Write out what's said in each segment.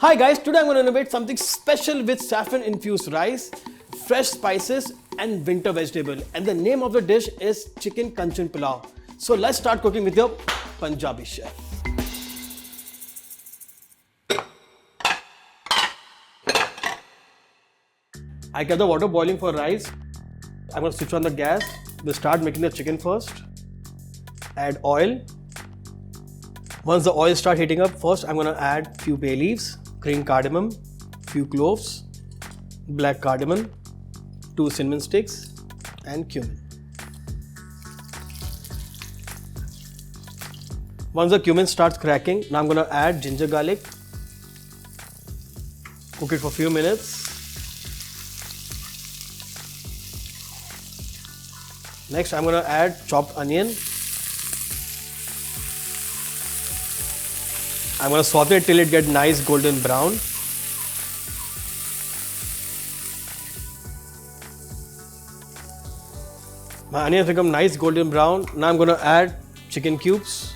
Hi guys, today I'm going to innovate something special with saffron infused rice, fresh spices and winter vegetable. And the name of the dish is Chicken Kanchan Pulao. So let's start cooking with your Punjabi chef. I get the water boiling for rice. I'm going to switch on the gas. We'll start making the chicken first. Add oil. Once the oil starts heating up, first I'm going to add few bay leaves, green cardamom, few cloves, black cardamom, 2 cinnamon sticks and cumin. Once the cumin starts cracking, now I'm going to add ginger garlic. Cook it for a few minutes. Next, I'm going to add chopped onion. I'm going to saute it till it gets nice golden brown. My onions become nice golden brown. Now I'm going to add chicken cubes.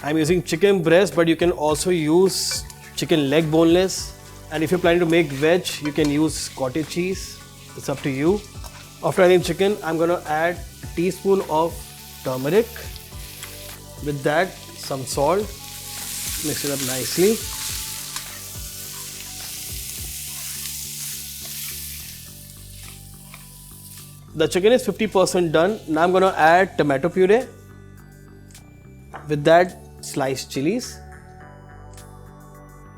I'm using chicken breast, but you can also use chicken leg boneless. And if you're planning to make veg, you can use cottage cheese. It's up to you. After adding chicken, I'm going to add a teaspoon of turmeric. With that, some salt. Mix it up nicely. The chicken is 50% done. Now I'm going to add tomato puree. With that, sliced chilies.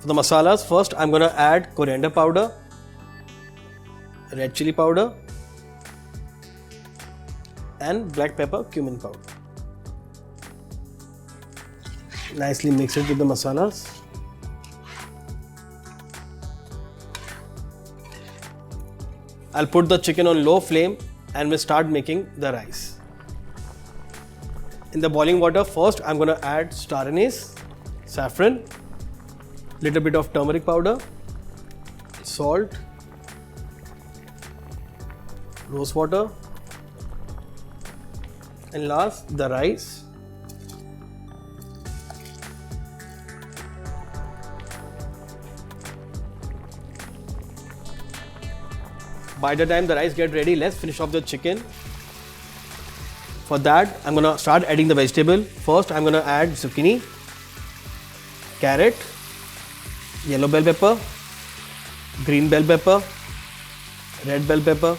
For the masalas, first I'm going to add coriander powder, red chili powder, and black pepper cumin powder. Nicely mix it with the masalas. I'll put the chicken on low flame and we'll start making the rice. In the boiling water, first I'm going to add star anise, saffron, little bit of turmeric powder, salt, rose water, and last the rice. By the time the rice gets ready, let's finish off the chicken. For that, I'm going to start adding the vegetable. First, I'm going to add zucchini, carrot, yellow bell pepper, green bell pepper, red bell pepper.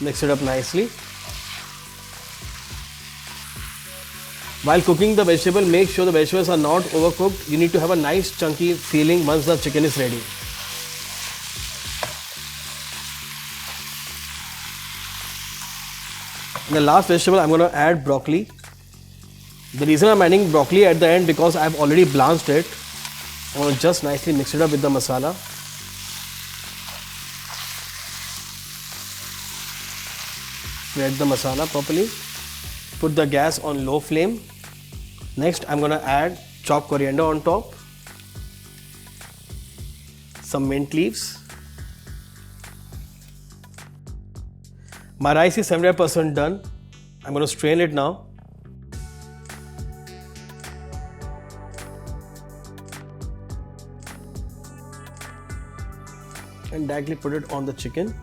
Mix it up nicely. While cooking the vegetable, make sure the vegetables are not overcooked. You need to have a nice chunky feeling once the chicken is ready. In the last vegetable, I'm going to add broccoli. The reason I'm adding broccoli at the end because I've already blanched it. I'm going to just nicely mix it up with the masala. Spread the masala properly. Put the gas on low flame. Next, I'm going to add chopped coriander on top. Some mint leaves. My rice is 75% done. I'm going to strain it now. And directly put it on the chicken.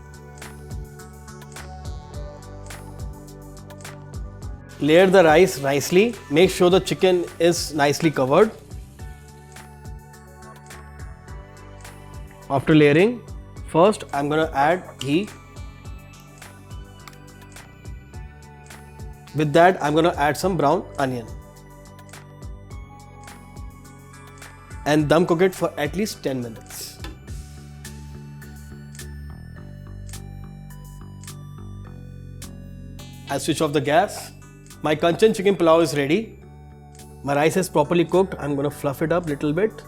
Layer the rice nicely. Make sure the chicken is nicely covered. After layering, first I'm going to add ghee. With that, I'm going to add some brown onion. And dum cook it for at least 10 minutes. I'll switch off the gas. My Kanchan chicken pulao is ready. My rice is properly cooked. I'm going to fluff it up a little bit.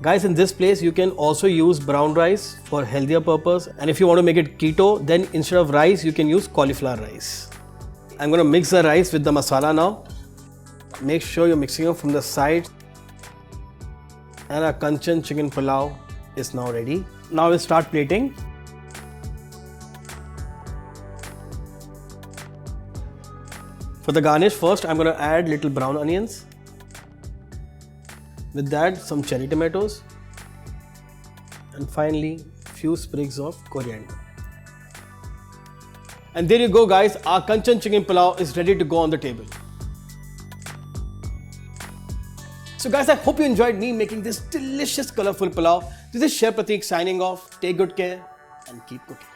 Guys, in this place, you can also use brown rice for healthier purpose. And if you want to make it keto, then instead of rice, you can use cauliflower rice. I'm going to mix the rice with the masala now. Make sure you're mixing up from the side. And our Kanchan chicken pulao is now ready. Now we'll start plating. For the garnish, first I'm going to add little brown onions. With that, some cherry tomatoes. And finally, few sprigs of coriander. And there you go guys, our Kanchan chicken pulao is ready to go on the table. So guys, I hope you enjoyed me making this delicious colorful pulao. This is Chef Prateek signing off. Take good care and keep cooking.